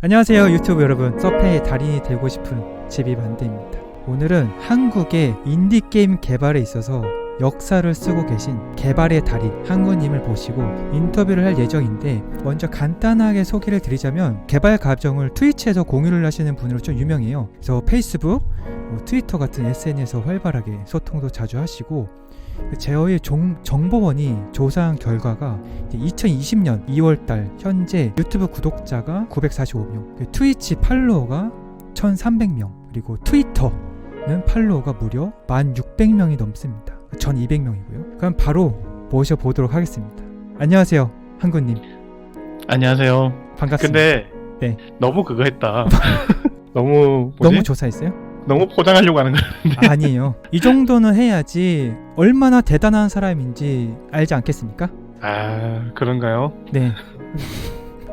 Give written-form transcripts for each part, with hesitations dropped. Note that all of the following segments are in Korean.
안녕하세요 유튜브 여러분, 서페의 달인이 되고 싶은 제비만대입니다. 오늘은 한국의 인디게임 개발에 있어서 역사를 쓰고 계신 개발의 달인 한구님을 모시고 인터뷰를 할 예정인데, 먼저 간단하게 소개를 드리자면 개발 과정을 트위치에서 공유를 하시는 분으로 좀 유명해요. 그래서 페이스북, 트위터 같은 SNS에서 활발하게 소통도 자주 하시고, 제어의 정보원이 조사한 결과가 2020년 2월달 현재 유튜브 구독자가 945명, 트위치 팔로워가 1300명, 그리고 트위터는 팔로워가 무려 1600명이 넘습니다. 1200명이고요. 그럼 바로 모셔보도록 하겠습니다. 안녕하세요 한구님. 안녕하세요. 반갑습니다. 근데 네. 너무 그거 했다. 너무 조사했어요? 너무 포장하려고 하는 거 같은데. 아니에요. 이 정도는 해야지 얼마나 대단한 사람인지 알지 않겠습니까? 아, 그런가요? 네.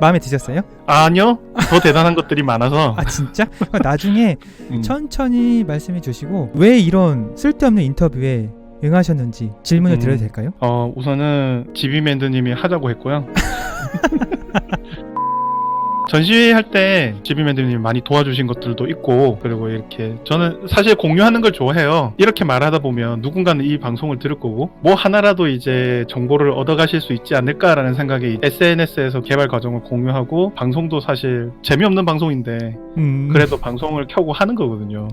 마음에 드셨어요? 아니요. 더 대단한 것들이 많아서. 아 진짜? 나중에 천천히 말씀해 주시고 왜 이런 쓸데없는 인터뷰에 응하셨는지 질문을 드려도 될까요? 우선은 지비맨드님이 하자고 했고요. 전시할 때 지비맨드님이 많이 도와주신 것들도 있고, 그리고 이렇게 저는 사실 공유하는 걸 좋아해요. 이렇게 말하다 보면 누군가는 이 방송을 들을 거고 뭐 하나라도 이제 정보를 얻어가실 수 있지 않을까라는 생각에 SNS에서 개발 과정을 공유하고, 방송도 사실 재미없는 방송인데 그래도 방송을 켜고 하는 거거든요.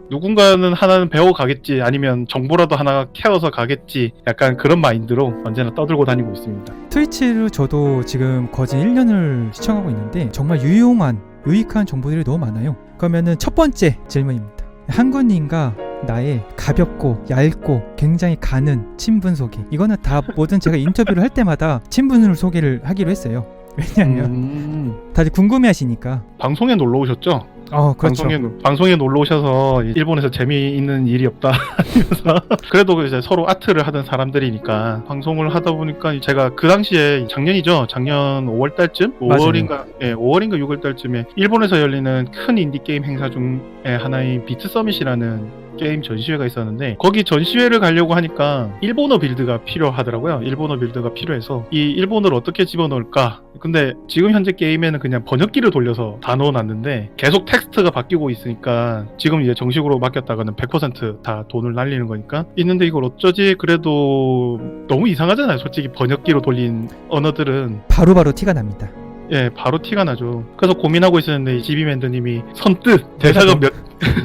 누군가는 하나는 배워가겠지, 아니면 정보라도 하나 캐어서 가겠지, 약간 그런 마인드로 언제나 떠들고 다니고 있습니다. 트위치를 저도 지금 거진 1년을 시청하고 있는데 정말 유익한 정보들이 너무 많아요. 그러면은 첫 번째 질문입니다. 한구님과 나의 가볍고 얇고 굉장히 가는 친분 소개, 이거는 다 모든 제가 인터뷰를 할 때마다 친분으로 소개를 하기로 했어요. 왜냐하면 다들 궁금해하시니까. 방송에 놀러 오셨죠? 그렇죠. 방송에 놀러 오셔서 일본에서 재미있는 일이 없다 하면서 그래도 이제 서로 아트를 하던 사람들이니까 방송을 하다 보니까, 제가 그 당시에 작년 5월달쯤? 5월인가 6월달쯤에 일본에서 열리는 큰 인디게임 행사 중에 하나인 비트 서밋이라는 게임 전시회가 있었는데, 거기 전시회를 가려고 하니까 일본어 빌드가 필요하더라고요. 일본어 빌드가 필요해서 이 일본어를 어떻게 집어넣을까? 근데 지금 현재 게임에는 그냥 번역기를 돌려서 다 넣어놨는데 계속 텍스트가 바뀌고 있으니까, 지금 이제 정식으로 맡겼다가는 100% 다 돈을 날리는 거니까 있는데, 이걸 어쩌지? 그래도 너무 이상하잖아요. 솔직히 번역기로 돌린 언어들은 바로바로 티가 납니다. 예, 바로 티가 나죠. 그래서 고민하고 있었는데 지비맨드님이 선뜻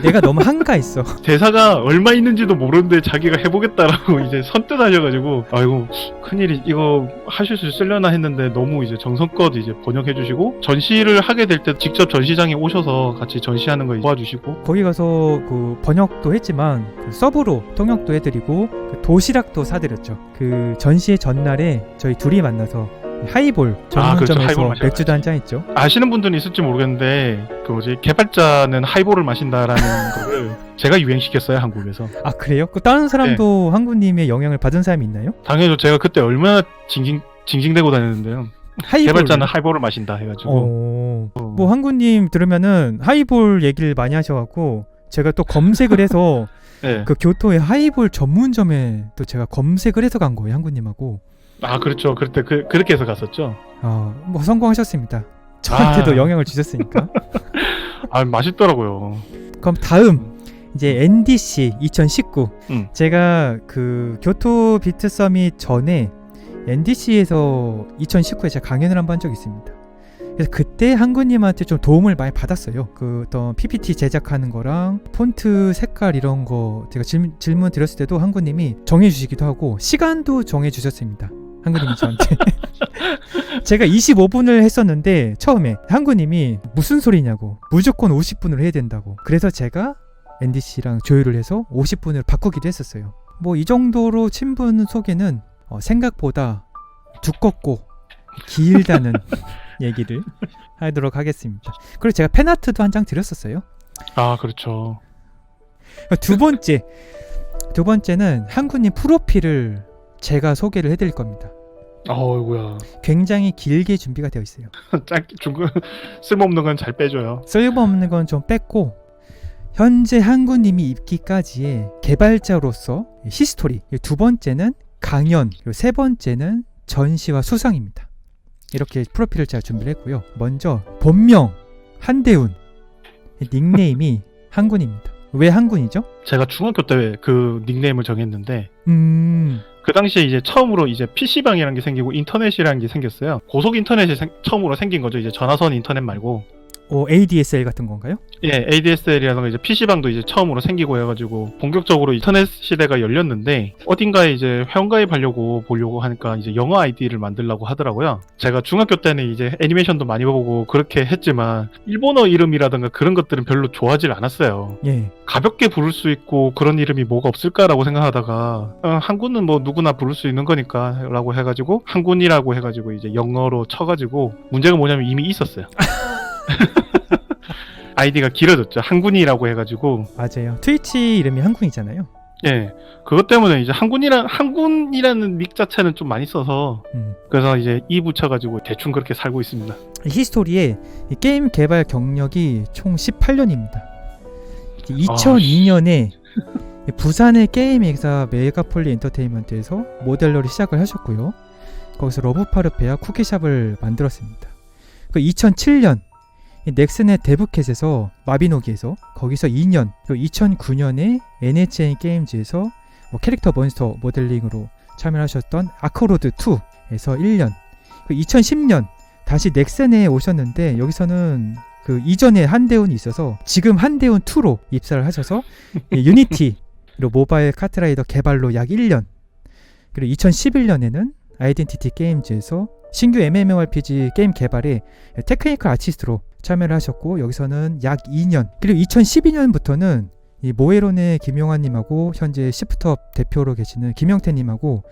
내가 너무 한가했어. 대사가 얼마 있는지도 모르는데 자기가 해보겠다라고 이제 선뜻 하셔가지고, 아이고 큰일이, 이거 하실 수 있으려나 했는데 너무 이제 정성껏 이제 번역해주시고, 전시를 하게 될 때 직접 전시장에 오셔서 같이 전시하는 거 도와주시고, 거기 가서 그 번역도 했지만 그 서브로 통역도 해드리고 그 도시락도 사드렸죠. 그 전시회 전날에 저희 둘이 만나서 하이볼 전문점에서 그렇죠. 하이볼 맥주도 한잔 했죠. 아시는 분들은 있을지 모르겠는데 그 개발자는 하이볼을 마신다라는 거를 제가 유행시켰어요, 한국에서. 아 그래요? 그 다른 사람도 한구님의 영향을 받은 사람이 있나요? 당연히 제가 그때 얼마나 징징대고 다녔는데요. 개발자는 하이볼을 마신다 해가지고. 뭐 한구님 들으면은 하이볼 얘기를 많이 하셔갖고 제가 또 검색을 해서 네. 그 교토의 하이볼 전문점에 또 제가 검색을 해서 간 거예요, 한구님하고. 아 그렇죠. 그때 그렇게 해서 갔었죠. 뭐 성공하셨습니다. 저한테도 영향을 주셨으니까. 맛있더라고요. 그럼 다음 이제 NDC 2019. 제가 그 교토 비트 서밋 전에 NDC에서 2019에 제가 강연을 한번 한 적이 있습니다. 그래서 그때 한구님한테 좀 도움을 많이 받았어요. 그 어떤 PPT 제작하는 거랑 폰트 색깔 이런 거 제가 질문 드렸을 때도 한구님이 정해주시기도 하고 시간도 정해주셨습니다. 한구님이 저한테. 제가 25분을 했었는데 처음에 한구님이 무슨 소리냐고, 무조건 50분으로 해야 된다고. 그래서 제가 NDC랑 조율을 해서 50분을 바꾸기도 했었어요. 뭐 이 정도로 친분 소개는 생각보다 두껍고 길다는 얘기를 하도록 하겠습니다. 그리고 제가 팬아트도 한 장 드렸었어요. 아 그렇죠. 두 번째는 한구님 프로필을 제가 소개를 해드릴 겁니다. 어이구야. 굉장히 길게 준비가 되어 있어요. 짧게 쓸모없는 건 잘 빼줘요. 쓸모없는 건 좀 뺐고, 현재 한구님이 입기까지의 개발자로서 히스토리, 두 번째는 강연, 그리고 세 번째는 전시와 수상입니다. 이렇게 프로필을 제가 준비를 했고요. 먼저 본명 한대훈. 닉네임이 한군입니다. 왜 한군이죠? 제가 중학교 때 그 닉네임을 정했는데 음. 그 당시에 이제 처음으로 이제 PC방이라는 게 생기고 인터넷이라는 게 생겼어요. 고속 인터넷이 처음으로 생긴 거죠. 이제 전화선 인터넷 말고. ADSL 같은 건가요? 예, ADSL이라는 거 이제 PC방도 이제 처음으로 생기고 해가지고 본격적으로 인터넷 시대가 열렸는데 어딘가에 이제 회원가입하려고 보려고 하니까 이제 영어 아이디를 만들려고 하더라고요. 제가 중학교 때는 이제 애니메이션도 많이 보고 그렇게 했지만 일본어 이름이라든가 그런 것들은 별로 좋아하질 않았어요. 예. 가볍게 부를 수 있고 그런 이름이 뭐가 없을까라고 생각하다가 한군은 뭐 누구나 부를 수 있는 거니까 라고 해가지고 한군이라고 해가지고 이제 영어로 쳐가지고 문제가 뭐냐면 이미 있었어요. 아이디가 길어졌죠. 한군이라고 해가지고. 맞아요. 트위치 이름이 한군이잖아요. 예. 그것 때문에 이제 한군이라는 닉 자체는 좀 많이 써서 그래서 이제 이 붙여가지고 대충 그렇게 살고 있습니다. 히스토리에 이 게임 개발 경력이 총 18년입니다. 2002년에 부산의 게임 회사 메가폴리 엔터테인먼트에서 모델러를 시작을 하셨고요. 거기서 러브파르페와 쿠키샵을 만들었습니다. 그 2007년 넥슨의 데브캣에서 마비노기에서 거기서 2년, 그리고 2009년에 NHN 게임즈에서 캐릭터 몬스터 모델링으로 참여하셨던 아크로드2에서 1년, 그리고 2010년 다시 넥슨에 오셨는데 여기서는 그 이전에 한대훈이 있어서 지금 한대훈2로 입사를 하셔서 유니티로 모바일 카트라이더 개발로 약 1년, 그리고 2011년에는 아이덴티티 게임즈에서 신규 MMORPG 게임 개발에 테크니컬 아티스트로 참여를 하셨고 여기서는 약 2년, 그리고 2012년부터는 이 모에론의 김용환님하고 현재 시프트업 대표로 계시는 김영태님하고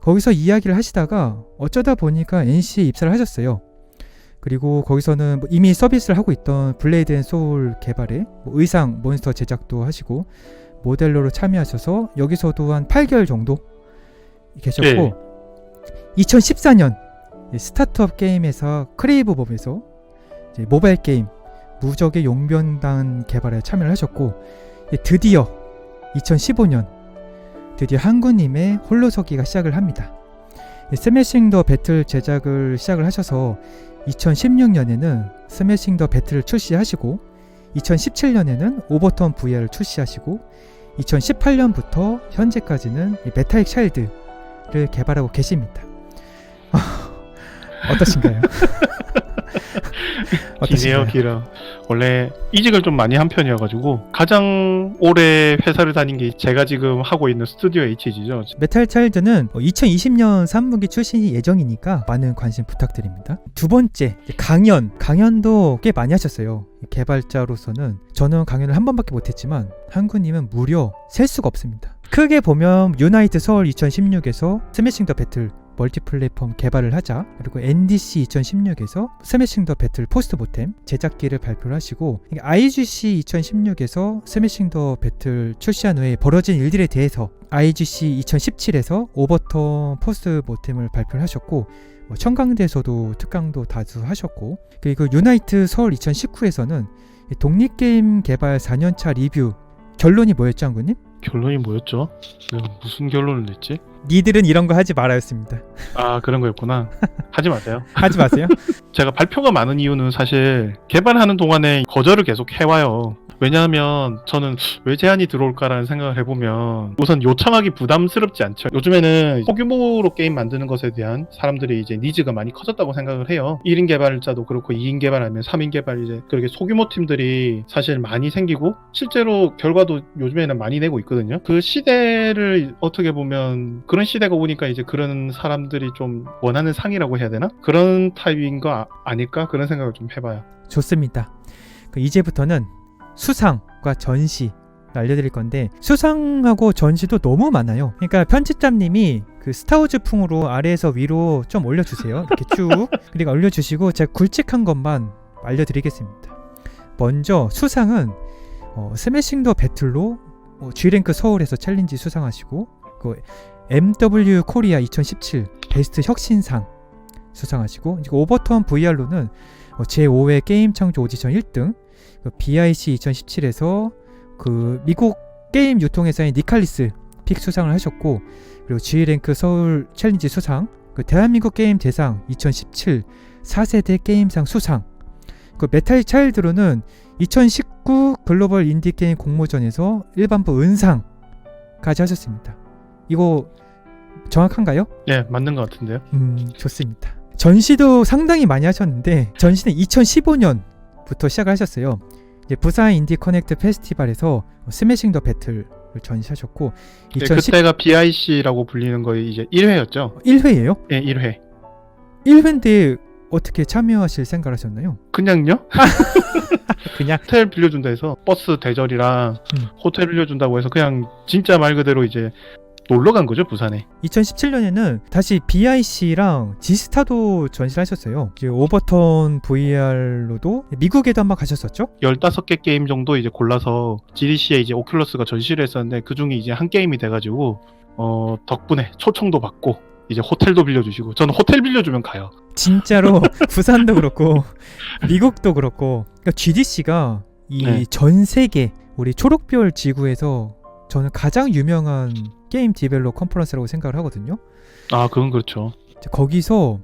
거기서 이야기를 하시다가 어쩌다 보니까 NC에 입사를 하셨어요. 그리고 거기서는 이미 서비스를 하고 있던 블레이드 앤 소울 개발에 의상 몬스터 제작도 하시고 모델러로 참여하셔서 여기서도 한 8개월 정도 계셨고 2014년 스타트업 게임 회사 크레이브법에서 모바일 게임 무적의 용변단 개발에 참여를 하셨고 드디어 2015년 드디어 한군님의 홀로서기가 시작을 합니다. 스매싱 더 배틀 제작을 시작을 하셔서 2016년에는 스매싱 더 배틀을 출시하시고 2017년에는 오버턴 VR을 출시하시고 2018년부터 현재까지는 메탈릭 차일드를 개발하고 계십니다. 어떠신가요? 기네요, 길어. 원래 이직을 좀 많이 한 편이어가지고 가장 오래 회사를 다닌 게 제가 지금 하고 있는 스튜디오 HG죠. 메탈 차일드는 2020년 3분기 출시 예정이니까 많은 관심 부탁드립니다. 두 번째, 강연도 꽤 많이 하셨어요. 개발자로서는 저는 강연을 한 번밖에 못했지만 한군님은 무려 셀 수가 없습니다. 크게 보면 유나이트 서울 2016에서 스매싱 더 배틀 멀티 플랫폼 개발을 하자, 그리고 NDC 2016에서 스매싱 더 배틀 포스트 모템 제작기를 발표를 하시고 IGC 2016에서 스매싱 더 배틀 출시한 후에 벌어진 일들에 대해서 IGC 2017에서 오버턴 포스트 모템을 발표를 하셨고 청강대에서도 특강도 다수 하셨고, 그리고 유나이트 서울 2019에서는 독립게임 개발 4년차 리뷰 결론이 뭐였죠, 한군님? 결론이 뭐였죠? 무슨 결론을 냈지? 니들은 이런 거 하지 말아였습니다. 아, 그런 거였구나. 하지 마세요. 하지 마세요. 제가 발표가 많은 이유는 사실 개발하는 동안에 거절을 계속 해와요. 왜냐하면 저는 왜 제안이 들어올까라는 생각을 해보면 우선 요청하기 부담스럽지 않죠. 요즘에는 소규모로 게임 만드는 것에 대한 사람들이 이제 니즈가 많이 커졌다고 생각을 해요. 1인 개발자도 그렇고 2인 개발 아니면 3인 개발, 이제 그렇게 소규모 팀들이 사실 많이 생기고 실제로 결과도 요즘에는 많이 내고 있거든요. 그 시대를 어떻게 보면 그런 시대가 오니까 이제 그런 사람들이 좀 원하는 상이라고 해야 되나? 그런 타입인 거 아닐까? 그런 생각을 좀 해봐요. 좋습니다. 이제부터는 수상과 전시 알려드릴 건데, 수상하고 전시도 너무 많아요. 그러니까 편집자님이 그 스타워즈 풍으로 아래에서 위로 좀 올려주세요. 이렇게 쭉 그리고 올려주시고 제가 굵직한 것만 알려드리겠습니다. 먼저 수상은 스매싱 더 배틀로 G랭크 서울에서 챌린지 수상하시고, 그 MW 코리아 2017 베스트 혁신상 수상하시고, 오버턴 VR로는 제5회 게임 창조 오디션 1등, BIC 2017에서 그 미국 게임 유통회사인 니칼리스 픽 수상을 하셨고, 그리고 G랭크 서울 챌린지 수상, 그 대한민국 게임 대상 2017 4세대 게임상 수상, 그 메탈 차일드로는 2019 글로벌 인디게임 공모전에서 일반부 은상까지 하셨습니다. 이거 정확한가요? 네, 맞는 것 같은데요. 좋습니다. 전시도 상당히 많이 하셨는데 전시는 2015년부터 시작을 하셨어요. 이제 부산 인디 커넥트 페스티벌에서 스매싱 더 배틀을 전시하셨고 네, 그때가 BIC라고 불리는 거의 이제 1회였죠. 1회예요? 네, 1회. 1회인데 어떻게 참여하실 생각을 하셨나요? 그냥요? 그냥 호텔 빌려준다 해서 버스 대절이랑 호텔 빌려준다고 해서 그냥 진짜 말 그대로 이제 놀러 간 거죠, 부산에. 2017년에는 다시 BIC랑 지스타도 전시를 하셨어요. 이제 오버턴 VR로도 미국에도 한번 가셨었죠? 15개 게임 정도 이제 골라서 GDC에 이제 오큘러스가 전시를 했었는데 그 중에 이제 한 게임이 돼가지고 덕분에 초청도 받고 이제 호텔도 빌려주시고 저는 호텔 빌려주면 가요. 진짜로 부산도 그렇고 미국도 그렇고 그러니까 GDC가 이 전 세계 우리 초록별 지구에서 저는 가장 유명한 게임 디벨롭 컨퍼런스라고 생각을 하거든요. 아, 그건 그렇죠. 거기서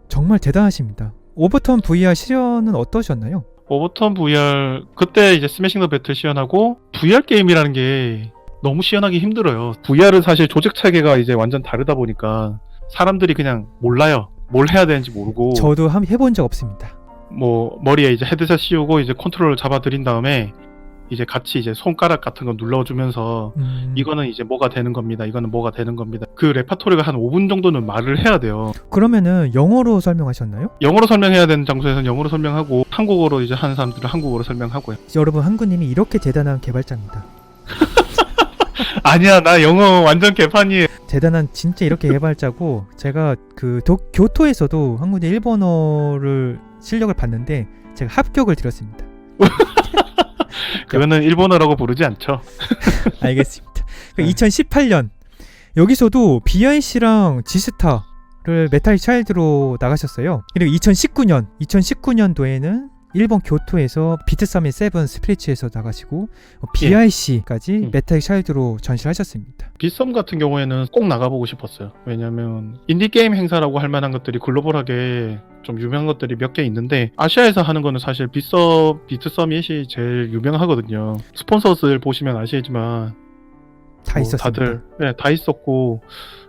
정말 대단하십니다. 오버턴 VR 시연은 어떠셨나요? 오버턴 VR 그때 이제 스매싱 더 배틀 시연하고 VR 게임이라는 게 너무 시연하기 힘들어요. VR은 사실 조직 체계가 이제 완전 다르다 보니까 사람들이 그냥 몰라요. 뭘 해야 되는지 모르고. 저도 해본 적 없습니다. 뭐 머리에 이제 헤드셋 씌우고 이제 컨트롤을 잡아드린 다음에 이제 같이 이제 손가락 같은 거 눌러주면서 이거는 이제 뭐가 되는 겁니다. 이거는 뭐가 되는 겁니다. 그 레파토리가 한 5분 정도는 말을 해야 돼요. 그러면은 영어로 설명하셨나요? 영어로 설명해야 되는 장소에서는 영어로 설명하고 한국어로 이제 하는 사람들은 한국어로 설명하고요. 여러분, 한구님이 이렇게 대단한 개발자입니다. 아니야, 나 영어 완전 개판이에요. 대단한 진짜 이렇게 개발자고 제가 그 교토에서도 한국의 일본어를 실력을 봤는데 제가 합격을 드렸습니다. 그거는 일본어라고 부르지 않죠. 알겠습니다. 2018년 여기서도 BIC랑 지스타를 메탈 차일드로 나가셨어요. 그리고 2019년도에는 일본 교토에서 비트 서밋 7 스피리츠에서 나가시고 BIC까지 메탈 차일드로 전시를 하셨습니다. 빗썸 같은 경우에는 꼭 나가보고 싶었어요. 왜냐면 인디게임 행사라고 할 만한 것들이 글로벌하게 좀 유명한 것들이 몇 개 있는데 아시아에서 하는 거는 사실 비트 서밋이 제일 유명하거든요. 스폰서들 보시면 아시겠지만 다 있었습니다. 다들 다 있었고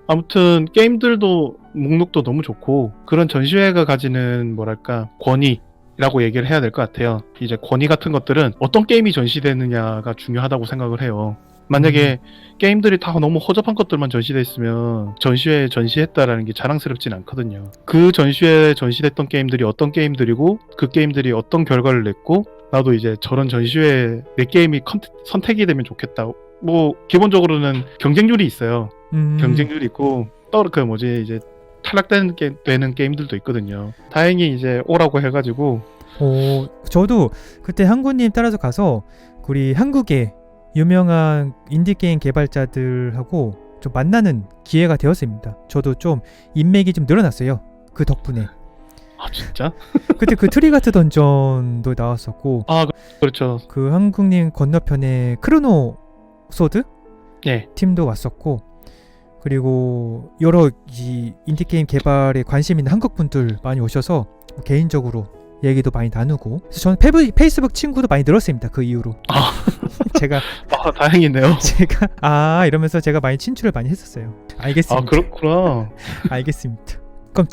아무튼 게임들도 목록도 너무 좋고 그런 전시회가 가지는 뭐랄까 권위라고 얘기를 해야 될 것 같아요. 이제 권위 같은 것들은 어떤 게임이 전시되느냐가 중요하다고 생각을 해요. 만약에 게임들이 다 너무 허접한 것들만 전시돼 있으면 전시회에 전시했다라는 게 자랑스럽진 않거든요. 그 전시회에 전시됐던 게임들이 어떤 게임들이고 그 게임들이 어떤 결과를 냈고 나도 이제 저런 전시회에 내 게임이 선택이 되면 좋겠다. 뭐 기본적으로는 경쟁률이 있어요. 경쟁률이 있고 이제 탈락되는 게임들도 있거든요. 다행히 이제 오라고 해가지고 저도 그때 한구님 따라서 가서 우리 한국의 유명한 인디게임 개발자들하고 좀 만나는 기회가 되었습니다. 저도 좀 인맥이 좀 늘어났어요. 그 덕분에. 아, 진짜? 그때 그 트리가트 던전도 나왔었고 그렇죠. 그 한국님 건너편에 크로노 소드 팀도 왔었고 그리고 여러 이 인디게임 개발에 관심 있는 한국 분들 많이 오셔서 개인적으로 얘기도 많이 나누고 그래서 저는 페이스북 친구도 많이 늘었습니다. 그 이후로 제가 다행이네요. 제가 이러면서 제가 많이 친추를 많이 했었어요. 알겠습니다. 그렇구나. 알겠습니다. 그럼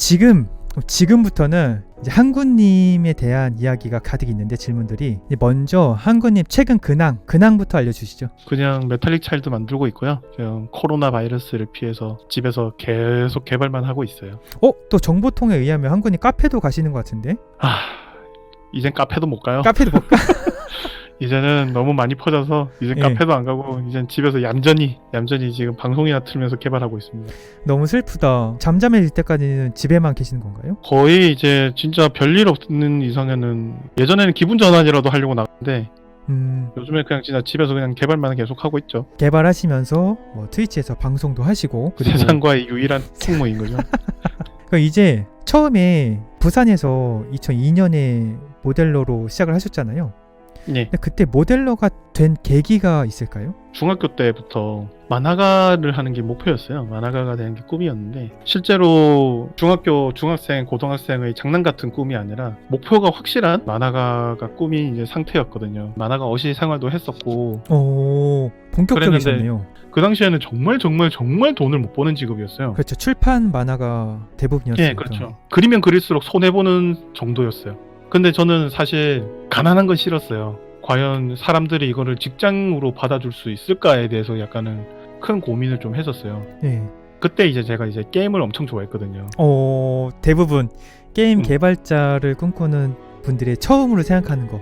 지금부터는 이제 한구님에 대한 이야기가 가득 있는데 질문들이 먼저 한구님 최근 근황부터 알려주시죠. 그냥 메탈릭 차일드 만들고 있고요. 그냥 코로나 바이러스를 피해서 집에서 계속 개발만 하고 있어요. 또 정보통에 의하면 한구님 카페도 가시는 것 같은데? 이젠 카페도 못 가요. 카페도 못 가? 이제는 너무 많이 퍼져서 이제 카페도 안 가고 이젠 집에서 얌전히 지금 방송이나 틀면서 개발하고 있습니다. 너무 슬프다. 잠잠해질 때까지는 집에만 계시는 건가요? 거의 이제 진짜 별일 없는 이상에는 예전에는 기분 전환이라도 하려고 나갔는데 요즘에 그냥 진짜 집에서 그냥 개발만 계속 하고 있죠. 개발하시면서 뭐 트위치에서 방송도 하시고 세상과의 유일한 풍모인 거죠. 그러니까 이제 처음에 부산에서 2002년에 모델러로 시작을 하셨잖아요. 네. 근데 그때 모델러가 된 계기가 있을까요? 중학교 때부터 만화가를 하는 게 목표였어요. 만화가가 되는 게 꿈이었는데 실제로 중학교, 중학생, 고등학생의 장난 같은 꿈이 아니라 목표가 확실한 만화가가 꿈인 이제 상태였거든요. 만화가 어시 생활도 했었고 오, 본격적이셨네요. 그 당시에는 정말 정말 정말 돈을 못 버는 직업이었어요. 그렇죠. 출판 만화가 대부분이었어요. 예, 그렇죠. 그리면 그릴수록 손해보는 정도였어요. 근데 저는 사실 가난한 건 싫었어요. 과연 사람들이 이거를 직장으로 받아줄 수 있을까에 대해서 약간은 큰 고민을 좀 했었어요. 네. 그때 이제 제가 이제 게임을 엄청 좋아했거든요. 대부분 게임 개발자를 꿈꾸는 분들의 처음으로 생각하는 거.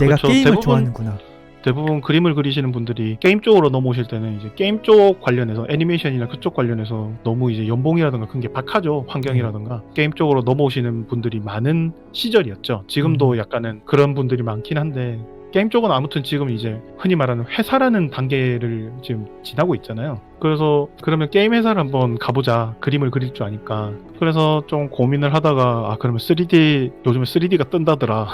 내가 그렇죠. 게임을 좋아하는구나. 대부분 그림을 그리시는 분들이 게임 쪽으로 넘어오실 때는 이제 게임 쪽 관련해서 애니메이션이나 그쪽 관련해서 너무 이제 연봉이라든가 그런 게 박하죠. 환경이라든가 게임 쪽으로 넘어오시는 분들이 많은 시절이었죠. 지금도 약간은 그런 분들이 많긴 한데 게임 쪽은 아무튼 지금 이제 흔히 말하는 회사라는 단계를 지금 지나고 있잖아요. 그래서 그러면 게임 회사를 한번 가보자. 그림을 그릴 줄 아니까. 그래서 좀 고민을 하다가 그러면 3D 요즘에 3D가 뜬다더라.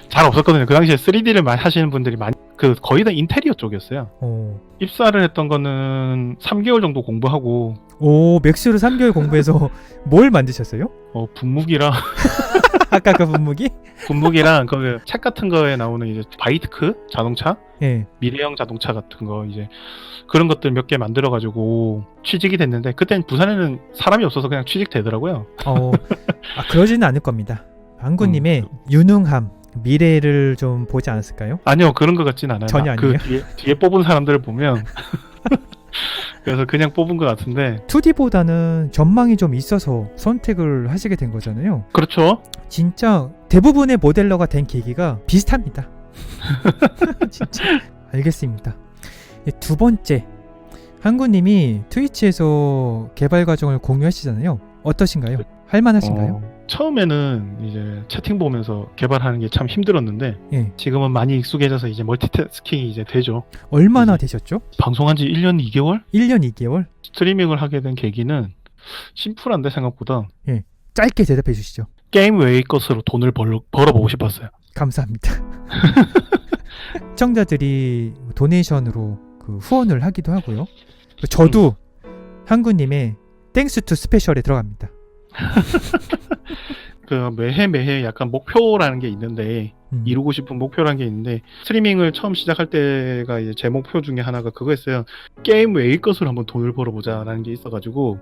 잘 없었거든요. 그 당시에 3D를 많이 하시는 분들이 많이 거의 다 인테리어 쪽이었어요. 입사를 했던 거는 3개월 정도 공부하고 맥스로 3개월 공부해서 뭘 만드셨어요? 분무기랑 아까 그 분무기? 분무기랑 그 책 같은 거에 나오는 이제 바이크 자동차, 예. 미래형 자동차 같은 거 이제 그런 것들 몇 개 만들어 가지고 취직이 됐는데 그땐 부산에는 사람이 없어서 그냥 취직되더라고요. 그러지는 않을 겁니다. 한구님의 유능함, 미래를 좀 보지 않았을까요? 아니요, 그런 것 같진 않아요. 전혀 아니에요. 그 뒤에 뽑은 사람들을 보면 그래서 그냥 뽑은 것 같은데 2D보다는 전망이 좀 있어서 선택을 하시게 된 거잖아요. 그렇죠. 진짜 대부분의 모델러가 된 계기가 비슷합니다. 진짜 알겠습니다. 두 번째, 한구님이 트위치에서 개발 과정을 공유하시잖아요. 어떠신가요? 할만하신가요? 처음에는 이제 채팅 보면서 개발하는 게 참 힘들었는데 예. 지금은 많이 익숙해져서 이제 멀티태스킹이 이제 되죠. 얼마나 되셨죠? 방송한 지 1년 2개월? 1년 2개월? 스트리밍을 하게 된 계기는 심플한데 생각보다 짧게 대답해 주시죠. 게임 외의 것으로 돈을 벌어보고 싶었어요. 감사합니다. 시청자들이 도네이션으로 후원을 하기도 하고요. 저도 한구님의 땡스 투 스페셜에 들어갑니다. 매해 약간 목표라는 게 있는데 이루고 싶은 목표라는 게 있는데 스트리밍을 처음 시작할 때가 이제 제 목표 중에 하나가 그거였어요. 게임 외의 것으로 한번 돈을 벌어보자라는 게 있어가지고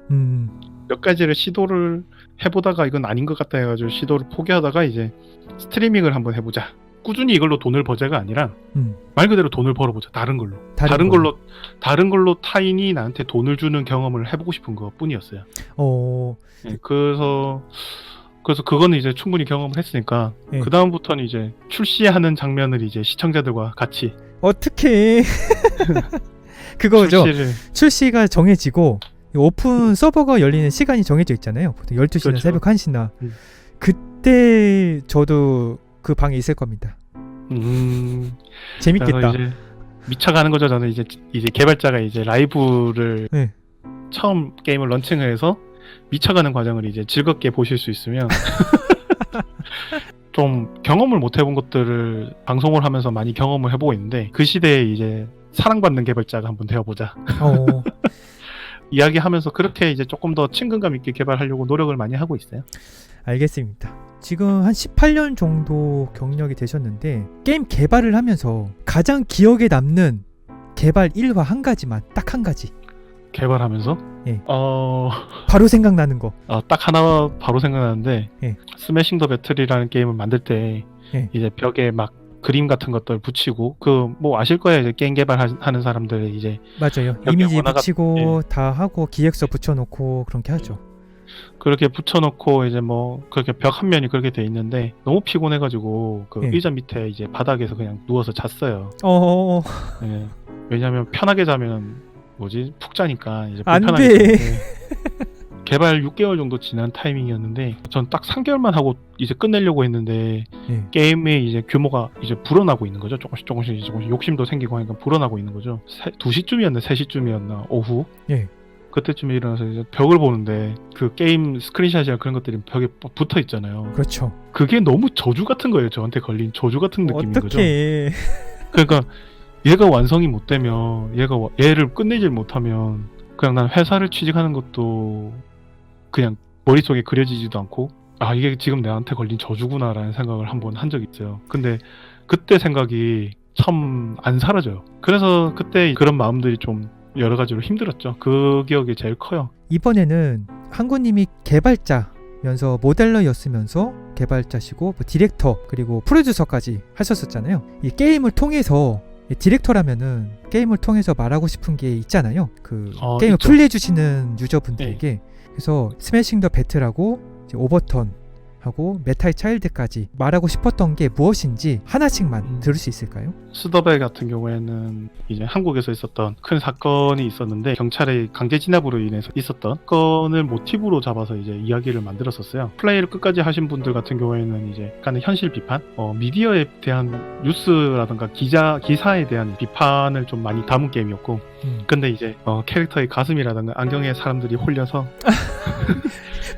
몇 가지를 시도를 해보다가 이건 아닌 것 같다 해가지고 시도를 포기하다가 이제 스트리밍을 한번 해보자. 꾸준히 이걸로 돈을 버자가 아니라 말 그대로 돈을 벌어보자. 다른 걸로 타인이 나한테 돈을 주는 경험을 해보고 싶은 것 뿐이었어요. 네, 그래서 그거는 이제 충분히 경험을 했으니까 그 다음부터는 이제 출시하는 장면을 이제 시청자들과 같이 어떻게 그거죠. 출시가 정해지고 오픈 서버가 열리는 시간이 정해져 있잖아요. 보통 12시나 그렇죠. 새벽 1시나 그때 저도 그 방에 있을 겁니다. 재밌겠다. 이제 미쳐가는 거죠. 저는 이제 개발자가 이제 라이브를 처음 게임을 런칭을 해서 미쳐가는 과정을 이제 즐겁게 보실 수 있으면 좀 경험을 못 해본 것들을 방송을 하면서 많이 경험을 해보고 있는데 그 시대에 이제 사랑받는 개발자가 한번 되어보자. 이야기하면서 그렇게 이제 조금 더 친근감 있게 개발하려고 노력을 많이 하고 있어요. 알겠습니다. 지금 한 18년 정도 경력이 되셨는데 게임 개발을 하면서 가장 기억에 남는 개발 일화 한 가지만, 딱 한 가지. 개발하면서? 바로 생각나는 거. 딱 하나 바로 생각나는데 스매싱 더 배틀이라는 게임을 만들 때 이제 벽에 막 그림 같은 것들 붙이고 뭐 아실 거예요. 이제 게임 개발하는 사람들 이제 맞아요. 이미지 붙이고 다 하고 기획서 붙여놓고 그렇게 하죠. 그렇게 붙여놓고 이제 뭐 그렇게 벽 한 면이 그렇게 돼 있는데 너무 피곤해가지고 의자 밑에 이제 바닥에서 그냥 누워서 잤어요. 왜냐면 편하게 자면 푹 자니까 이제 불편하게 안 돼. 개발 6개월 정도 지난 타이밍이었는데 전 딱 3개월만 하고 이제 끝내려고 했는데 게임의 이제 규모가 이제 불어나고 있는 거죠. 조금씩 욕심도 생기고 하니까 불어나고 있는 거죠. 2시쯤이었나 3시쯤이었나 오후 그때쯤에 일어나서 이제 벽을 보는데 그 게임 스크린샷이나 그런 것들이 벽에 붙어 있잖아요. 그렇죠. 그게 너무 저주 같은 거예요. 저한테 걸린 저주 같은 느낌인 거죠. 어떡해. 그러니까 얘가 완성이 못 되면 얘를 끝내질 못하면 그냥 난 회사를 취직하는 것도 그냥 머릿속에 그려지지도 않고 아 이게 지금 나한테 걸린 저주구나라는 생각을 한번 한 적이 있어요. 근데 그때 생각이 참 안 사라져요. 그래서 그때 그런 마음들이 좀 여러 가지로 힘들었죠. 그 기억이 제일 커요. 이번에는 한구님이 개발자면서 모델러였으면서 개발자시고 뭐 디렉터 그리고 프로듀서까지 하셨었잖아요. 이 게임을 통해서 디렉터라면은 게임을 통해서 말하고 싶은 게 있잖아요. 그 게임을 있죠. 플레이해주시는 유저분들에게. 그래서 스매싱 더 배틀하고 이제 오버턴 하고 메탈 차일드까지 말하고 싶었던 게 무엇인지 하나씩만 들을 수 있을까요? 스더베 같은 경우에는 이제 한국에서 있었던 큰 사건이 있었는데 경찰의 강제 진압으로 인해서 있었던 건을 모티브로 잡아서 이제 이야기를 만들었었어요. 플레이를 끝까지 하신 분들 같은 경우에는 이제 약간의 현실 비판, 미디어에 대한 뉴스라든가 기사에 대한 비판을 좀 많이 담은 게임이었고, 근데 이제 캐릭터의 가슴이라든가 안경에 사람들이 홀려서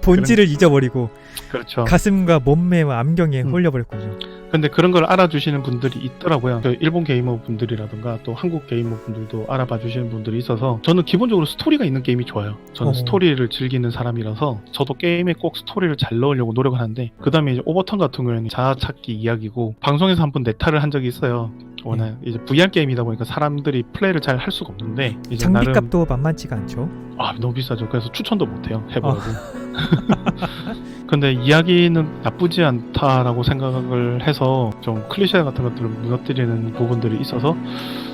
본질을 잊어버리고 그렇죠. 가슴과 몸매와 안경에 홀려버렸군요. 근데 그런 걸 알아주시는 분들이 있더라고요. 그 일본 게이머 분들이라든가 또 한국 게이머 분들도 알아봐 주시는 분들이 있어서 저는 기본적으로 스토리가 있는 게임이 좋아요. 저는 스토리를 즐기는 사람이라서 저도 게임에 꼭 스토리를 잘 넣으려고 노력을 하는데 그 다음에 이제 오버턴 같은 경우에는 자아찾기 이야기고 방송에서 한번 네타를 한 적이 있어요. 워낙 이제 VR 게임이다 보니까 사람들이 플레이를 잘 할 수가 없는데 이제 장비값도 만만치가 않죠. 너무 비싸죠. 그래서 추천도 못해요. 해보라고. 근데 이야기는 나쁘지 않다라고 생각을 해서 좀 클리셰 같은 것들을 무너뜨리는 부분들이 있어서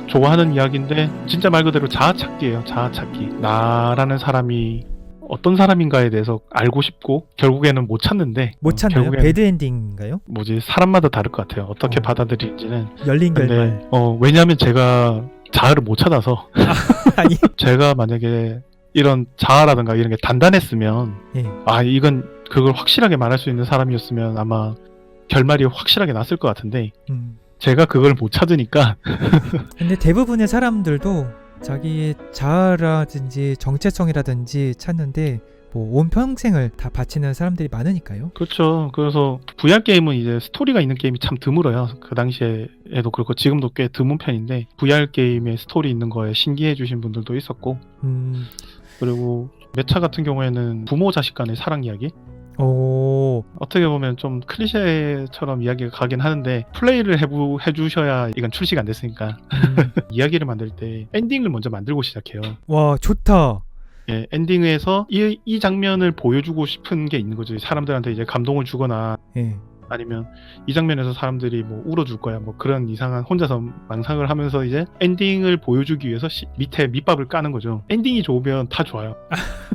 좋아하는 이야기인데 진짜 말 그대로 자아찾기예요. 자아찾기. 나라는 사람이 어떤 사람인가에 대해서 알고 싶고 결국에는 못 찾는데 못 찾나요? 배드엔딩인가요? 사람마다 다를 것 같아요. 어떻게 받아들이는지는. 열린 결말. 왜냐하면 제가 자아를 못 찾아서 아니 제가 만약에 이런 자아라든가 이런 게 단단했으면 이건 그걸 확실하게 말할 수 있는 사람이었으면 아마 결말이 확실하게 났을 것 같은데 제가 그걸 못 찾으니까 근데 대부분의 사람들도 자기의 자아라든지 정체성이라든지 찾는데 뭐 온 평생을 다 바치는 사람들이 많으니까요. 그렇죠. 그래서 VR 게임은 이제 스토리가 있는 게임이 참 드물어요. 그 당시에도 그렇고 지금도 꽤 드문 편인데 VR 게임에 스토리 있는 거에 신기해 주신 분들도 있었고 그리고 메차 같은 경우에는 부모 자식 간의 사랑 이야기. 어떻게 보면 좀 클리셰처럼 이야기가 가긴 하는데 플레이를 해주셔야 이건 출시가 안 됐으니까 이야기를 만들 때 엔딩을 먼저 만들고 시작해요. 와 좋다. 예, 엔딩에서 이 장면을 보여주고 싶은 게 있는 거죠. 사람들한테 이제 감동을 주거나 아니면 이 장면에서 사람들이 뭐 울어줄 거야 뭐 그런 이상한 혼자서 망상을 하면서 이제 엔딩을 보여주기 위해서 밑에 밑밥을 까는 거죠. 엔딩이 좋으면 다 좋아요.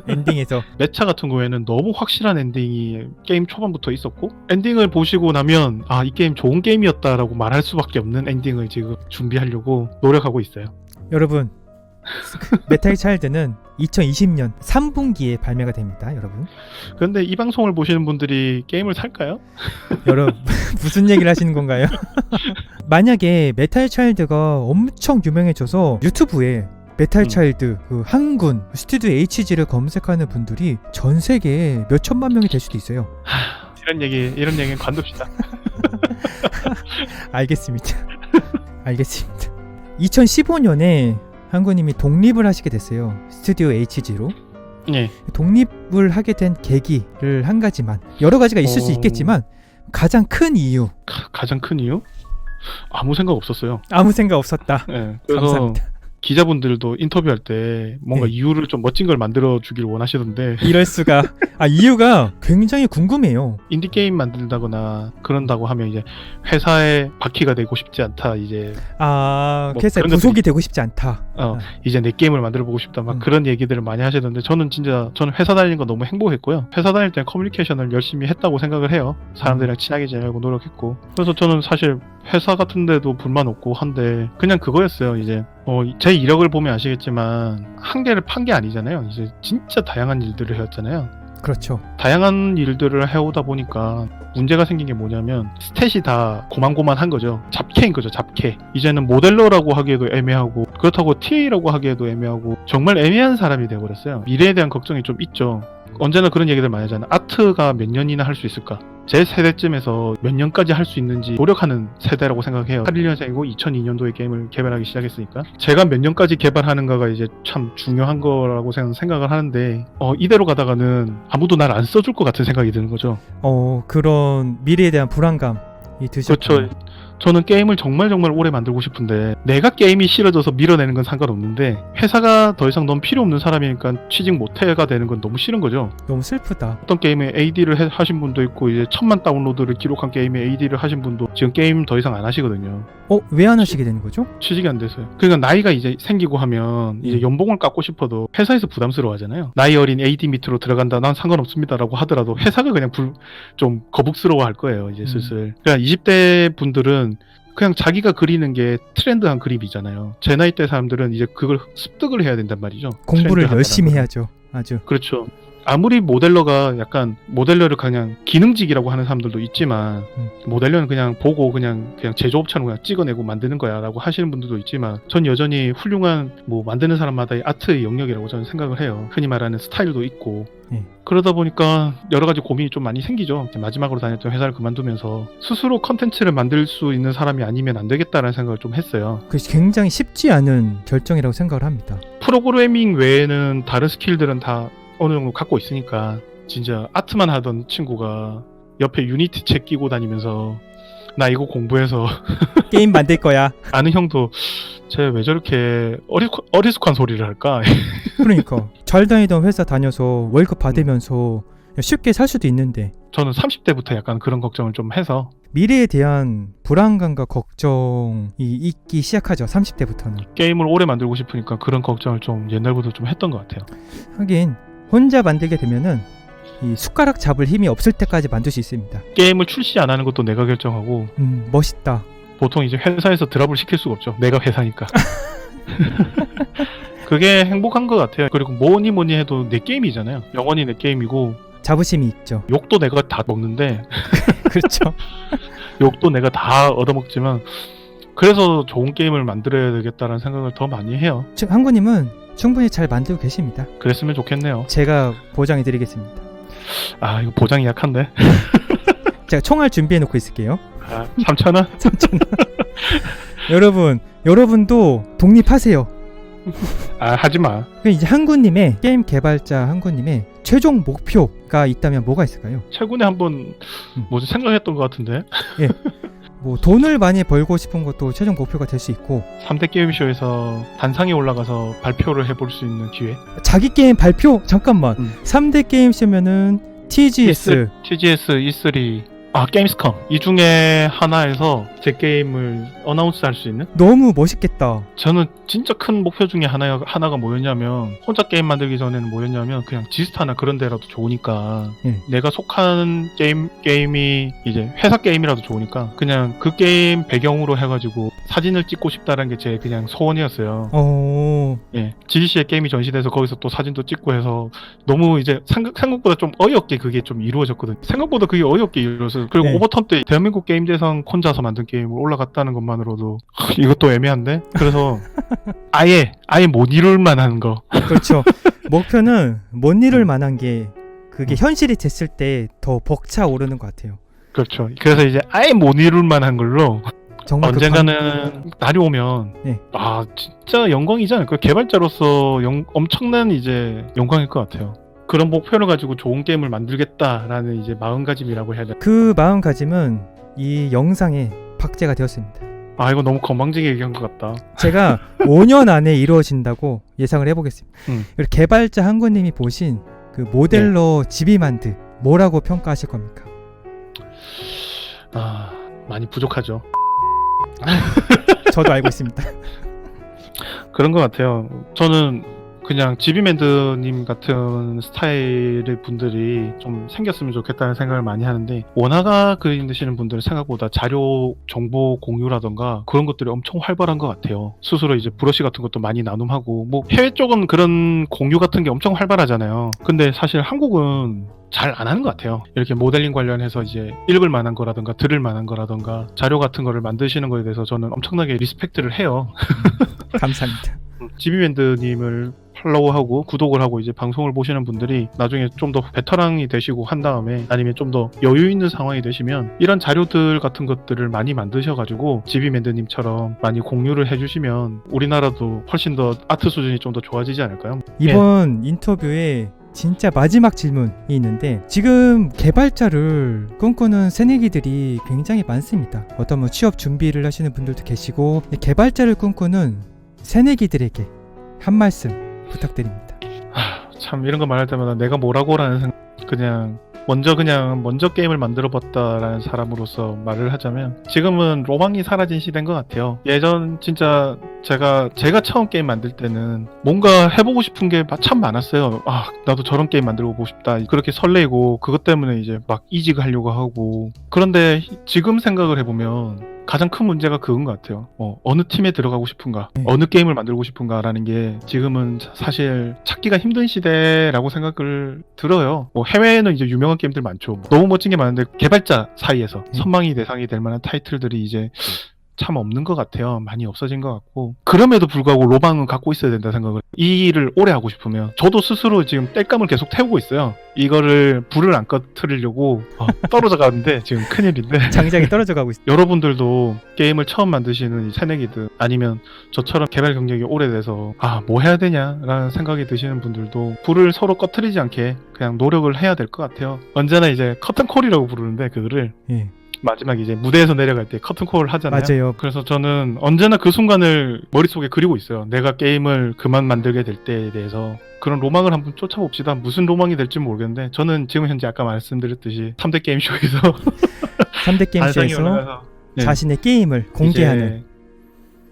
엔딩에서 메차 같은 경우에는 너무 확실한 엔딩이 게임 초반부터 있었고 엔딩을 보시고 나면 이 게임 좋은 게임이었다라고 말할 수밖에 없는 엔딩을 지금 준비하려고 노력하고 있어요. 여러분 메탈 차일드는 2020년 3분기에 발매가 됩니다, 여러분. 그런데 이 방송을 보시는 분들이 게임을 살까요? 여러분 무슨 얘기를 하시는 건가요? 만약에 메탈 차일드가 엄청 유명해져서 유튜브에 메탈 차일드 그 한군 스튜디오 HG를 검색하는 분들이 전 세계에 몇 천만 명이 될 수도 있어요. 이런 얘기는 관둡시다. 알겠습니다. 2015년에 한구님이 독립을 하시게 됐어요. 스튜디오 HG로. 네. 독립을 하게 된 계기를 한 가지만, 여러 가지가 있을 수 있겠지만 가장 큰 이유. 가장 큰 이유? 아무 생각 없었어요. 아무 생각 없었다. 네. 그래서 감사합니다. 기자분들도 인터뷰할 때 뭔가 이유를 좀 멋진 걸 만들어 주길 원하시던데 이럴 수가. 이유가 굉장히 궁금해요. 인디 게임 만든다거나 그런다고 하면 이제 회사에 바퀴가 되고 싶지 않다. 이제 회사에 부속이 되고 싶지 않다. 이제 내 게임을 만들어 보고 싶다. 막 그런 얘기들을 많이 하시던데 저는 회사 다니는 거 너무 행복했고요. 회사 다닐 때 커뮤니케이션을 열심히 했다고 생각을 해요. 사람들이랑 친하게 지내려고 노력했고. 그래서 저는 사실 회사 같은 데도 불만 없고 한데 그냥 그거였어요. 이제 제 이력을 보면 아시겠지만 한 개를 판 게 아니잖아요. 이제 진짜 다양한 일들을 해왔잖아요. 그렇죠. 다양한 일들을 해오다 보니까 문제가 생긴 게 뭐냐면 스탯이 다 고만고만한 거죠. 잡캐인 거죠. 잡캐. 이제는 모델러라고 하기에도 애매하고 그렇다고 TA라고 하기에도 애매하고 정말 애매한 사람이 돼버렸어요. 미래에 대한 걱정이 좀 있죠. 언제나 그런 얘기들 많이 하잖아요. 아트가 몇 년이나 할 수 있을까? 제 세대쯤에서 몇 년까지 할 수 있는지 노력하는 세대라고 생각해요. 81년생이고 2002년도에 게임을 개발하기 시작했으니까 제가 몇 년까지 개발하는가가 이제 참 중요한 거라고 생각을 하는데 이대로 가다가는 아무도 날 안 써줄 것 같은 생각이 드는 거죠. 그런 미래에 대한 불안감이 드셨군요. 그렇죠. 저는 게임을 정말 오래 만들고 싶은데 내가 게임이 싫어져서 밀어내는 건 상관없는데 회사가 더 이상 넌 필요 없는 사람이니까 취직 못해가 되는 건 너무 싫은 거죠. 너무 슬프다. 어떤 게임에 AD를 하신 분도 있고 이제 1000만 다운로드를 기록한 게임에 AD를 하신 분도 지금 게임 더 이상 안 하시거든요. 왜 안 하시게 되는 거죠? 취직이 안 돼서요. 그러니까 나이가 이제 생기고 하면 이제 연봉을 깎고 싶어도 회사에서 부담스러워 하잖아요. 나이 어린 AD 밑으로 들어간다 난 상관없습니다라고 하더라도 회사가 그냥 좀 거북스러워 할 거예요. 이제 슬슬. 그러니까 20대 분들은 그냥 자기가 그리는 게 트렌드한 그림이잖아요. 제 나이 때 사람들은 이제 그걸 습득을 해야 된단 말이죠. 공부를 열심히 해야죠. 아주. 그렇죠. 아무리 모델러가 약간 모델러를 그냥 기능직이라고 하는 사람들도 있지만 모델러는 그냥 보고 그냥 제조업처럼 그냥 찍어내고 만드는 거야 라고 하시는 분들도 있지만 전 여전히 훌륭한 뭐 만드는 사람마다의 아트의 영역이라고 저는 생각을 해요. 흔히 말하는 스타일도 있고 그러다 보니까 여러 가지 고민이 좀 많이 생기죠. 마지막으로 다녔던 회사를 그만두면서 스스로 컨텐츠를 만들 수 있는 사람이 아니면 안 되겠다라는 생각을 좀 했어요. 그것이 굉장히 쉽지 않은 결정이라고 생각을 합니다. 프로그래밍 외에는 다른 스킬들은 다 어느 정도 갖고 있으니까 진짜 아트만 하던 친구가 옆에 유니티 책 끼고 다니면서 나 이거 공부해서 게임 만들 거야. 아는 형도 쟤 왜 저렇게 어리숙한 소리를 할까? 그러니까 잘 다니던 회사 다녀서 월급 받으면서 쉽게 살 수도 있는데 저는 30대부터 약간 그런 걱정을 좀 해서 미래에 대한 불안감과 걱정이 있기 시작하죠. 30대부터는. 게임을 오래 만들고 싶으니까 그런 걱정을 좀 옛날부터 좀 했던 것 같아요. 하긴 혼자 만들게 되면은 이 숟가락 잡을 힘이 없을 때까지 만들 수 있습니다. 게임을 출시 안 하는 것도 내가 결정하고 멋있다. 보통 이제 회사에서 드랍을 시킬 수가 없죠. 내가 회사니까. 그게 행복한 것 같아요. 그리고 뭐니 해도 내 게임이잖아요. 영원히 내 게임이고 자부심이 있죠. 욕도 내가 다 먹는데 그렇죠. 욕도 내가 다 얻어먹지만 그래서 좋은 게임을 만들어야 되겠다는 생각을 더 많이 해요. 한구님은 충분히 잘 만들고 계십니다. 그랬으면 좋겠네요. 제가 보장해드리겠습니다. 아 이거 보장이 약한데? 제가 총알 준비해놓고 있을게요. 3,000원? 3,000원. 여러분도 독립하세요. 하지마. 이제 한구님의 게임 개발자 한구님의 최종 목표가 있다면 뭐가 있을까요? 최근에 한번 뭐지 생각했던 것 같은데. 예. 뭐 돈을 많이 벌고 싶은 것도 최종 목표가 될 수 있고 3대 게임쇼에서 단상에 올라가서 발표를 해볼 수 있는 기회. 자기 게임 발표? 잠깐만. 3대 게임쇼면은 TGS, E3, 게임스컴 이 중에 하나에서 제 게임을 어나운스 할 수 있는? 너무 멋있겠다. 저는 진짜 큰 목표 중에 하나가 뭐였냐면 혼자 게임 만들기 전에는 뭐였냐면 그냥 지스타나 그런 데라도 좋으니까 내가 속한 게임이 이제 회사 게임이라도 좋으니까 그냥 그 게임 배경으로 해가지고 사진을 찍고 싶다는 게 제 그냥 소원이었어요. GDC에 게임이 전시돼서 거기서 또 사진도 찍고 해서 너무 이제 생각보다 좀 어이없게 그게 좀 이루어졌거든요. 생각보다 그게 어이없게 이루어서 그리고 오버텀 때 대한민국 게임대상 혼자서 만든 게임을 올라갔다는 것만으로도 이것도 애매한데? 그래서 아예 못 이룰 만한 거. 그렇죠. 목표는 못 이룰 만한 게 그게 현실이 됐을 때 더 벅차오르는 것 같아요. 그렇죠. 그래서 이제 아예 못 이룰 만한 걸로 정말 언젠가는 날이 오면 진짜 영광이잖아요. 그 개발자로서 엄청난 이제 영광일 것 같아요. 그런 목표를 가지고 좋은 게임을 만들겠다라는 이제 마음가짐이라고 해야 되나? 그 마음가짐은 이 영상에 박제가 되었습니다. 이거 너무 건방지게 얘기한 것 같다. 제가 5년 안에 이루어진다고 예상을 해보겠습니다. 그리고 개발자 한구님이 보신 그 모델러 지비만드 뭐라고 평가하실 겁니까? 많이 부족하죠. 저도 알고 있습니다. 그런 것 같아요. 저는 그냥 지비맨드님 같은 스타일의 분들이 좀 생겼으면 좋겠다는 생각을 많이 하는데, 원화가 그리시는 분들은 생각보다 자료 정보 공유라던가 그런 것들이 엄청 활발한 것 같아요. 스스로 이제 브러쉬 같은 것도 많이 나눔하고, 뭐 해외 쪽은 그런 공유 같은 게 엄청 활발하잖아요. 근데 사실 한국은 잘 안 하는 것 같아요. 이렇게 모델링 관련해서 이제 읽을 만한 거라던가 들을 만한 거라던가 자료 같은 거를 만드시는 거에 대해서 저는 엄청나게 리스펙트를 해요. 감사합니다. 지비밴드님을 팔로우하고 구독을 하고 이제 방송을 보시는 분들이 나중에 좀 더 베테랑이 되시고 한 다음에, 아니면 좀 더 여유 있는 상황이 되시면 이런 자료들 같은 것들을 많이 만드셔가지고 지비맨드님처럼 많이 공유를 해주시면 우리나라도 훨씬 더 아트 수준이 좀 더 좋아지지 않을까요? 이번 인터뷰에 진짜 마지막 질문이 있는데, 지금 개발자를 꿈꾸는 새내기들이 굉장히 많습니다. 어떤 뭐 취업 준비를 하시는 분들도 계시고, 개발자를 꿈꾸는 새내기들에게 한 말씀 부탁드립니다. 참 이런 거 말할 때마다 내가 뭐라고라는 생각, 먼저 게임을 만들어 봤다라는 사람으로서 말을 하자면, 지금은 로망이 사라진 시대인 것 같아요. 예전 진짜 제가 처음 게임 만들 때는 뭔가 해보고 싶은 게 참 많았어요. 나도 저런 게임 만들어 보고 싶다, 그렇게 설레고, 그것 때문에 이제 막 이직하려고 하고. 그런데 지금 생각을 해보면 가장 큰 문제가 그건 것 같아요. 어느 팀에 들어가고 싶은가, 어느 게임을 만들고 싶은가라는 게 지금은 사실 찾기가 힘든 시대라고 생각을 들어요. 해외에는 이제 유명한 게임들 많죠. 너무 멋진 게 많은데 개발자 사이에서 선망이 대상이 될 만한 타이틀들이 이제 참 없는 것 같아요. 많이 없어진 것 같고, 그럼에도 불구하고 로망은 갖고 있어야 된다 생각을. 이 일을 오래 하고 싶으면, 저도 스스로 지금 땔감을 계속 태우고 있어요. 이거를 불을 안 꺼트리려고 떨어져 가는데 지금 큰일인데 장작이 떨어져 가고 있어요. 여러분들도 게임을 처음 만드시는 이 새내기들, 아니면 저처럼 개발 경력이 오래돼서 뭐 해야 되냐라는 생각이 드시는 분들도 불을 서로 꺼트리지 않게 그냥 노력을 해야 될 것 같아요. 언제나 이제 커튼콜이라고 부르는데, 그거를 마지막에 이제 무대에서 내려갈 때 커튼콜을 하잖아요. 맞아요. 그래서 저는 언제나 그 순간을 머릿속에 그리고 있어요. 내가 게임을 그만 만들게 될 때에 대해서 그런 로망을 한번 쫓아봅시다. 무슨 로망이 될지 모르겠는데, 저는 지금 현재 아까 말씀드렸듯이 3대 게임쇼에서 3대 게임쇼에서 자신의 게임을 공개하는,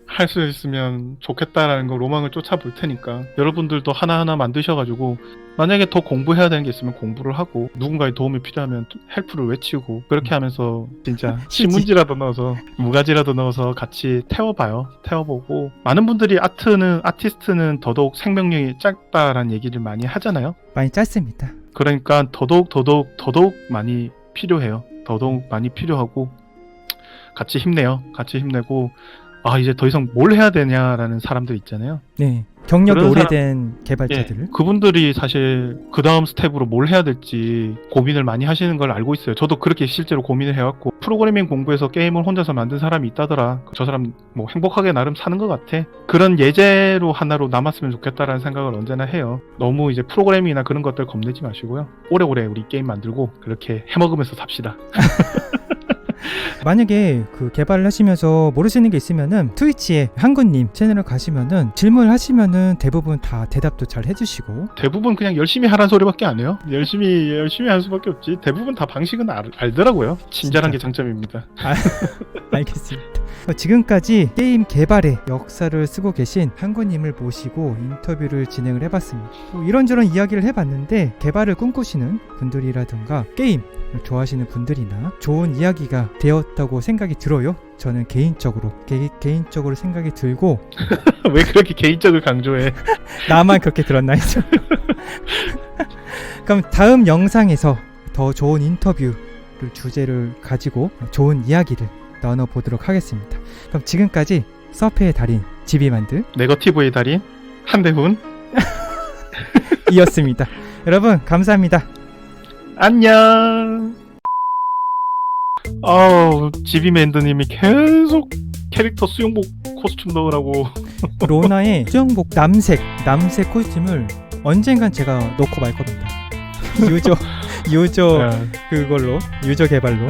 할 수 있으면 좋겠다라는 거 로망을 쫓아볼 테니까, 여러분들도 하나하나 만드셔가지고, 만약에 더 공부해야 되는 게 있으면 공부를 하고, 누군가의 도움이 필요하면 헬프를 외치고, 그렇게 하면서 진짜 신문지라도 넣어서, 무가지라도 넣어서 같이 태워보고. 많은 분들이 아티스트는 더더욱 생명력이 짧다라는 얘기를 많이 하잖아요. 많이 짧습니다. 그러니까 더더욱 많이 필요해요. 더더욱 많이 필요하고, 같이 힘내고, 이제 더 이상 뭘 해야 되냐라는 사람들 있잖아요. 네, 경력이 오래된 개발자들. 그분들이 사실 그 다음 스텝으로 뭘 해야 될지 고민을 많이 하시는 걸 알고 있어요. 저도 그렇게 실제로 고민을 해왔고, 프로그래밍 공부해서 게임을 혼자서 만든 사람이 있다더라. 저 사람 뭐 행복하게 나름 사는 것 같아. 그런 예제로 하나로 남았으면 좋겠다라는 생각을 언제나 해요. 너무 이제 프로그래밍이나 그런 것들 겁내지 마시고요. 오래오래 우리 게임 만들고 그렇게 해먹으면서 삽시다. 만약에 그 개발을 하시면서 모르시는 게 있으면은 트위치에 한군님 채널을 가시면은 질문을 하시면은 대부분 다 대답도 잘 해주시고, 대부분 그냥 열심히 하라는 소리밖에 안 해요. 열심히 할 수밖에 없지. 대부분 다 방식은 알더라고요. 친절한 게 장점입니다. 알겠습니다. 지금까지 게임 개발의 역사를 쓰고 계신 한군님을 모시고 인터뷰를 진행을 해봤습니다. 이런저런 이야기를 해봤는데, 개발을 꿈꾸시는 분들이라든가 게임을 좋아하시는 분들이나 좋은 이야기가 되었다고 생각이 들어요. 저는 개인적으로 생각이 들고. 왜 그렇게 개인적을 강조해? 나만 그렇게 들었나 했죠. 그럼 다음 영상에서 더 좋은 인터뷰를 주제를 가지고 좋은 이야기를 나눠보도록 하겠습니다. 그럼 지금까지 서페의 달인 지비만드, 네거티브의 달인 한대훈 이었습니다. 여러분 감사합니다. 안녕. 지비맨드님이 계속 캐릭터 수영복 코스튬 넣으라고. 로나의 수영복 남색 코스튬을 언젠간 제가 넣고 말 겁니다. 유저 그걸로, 유저 개발로.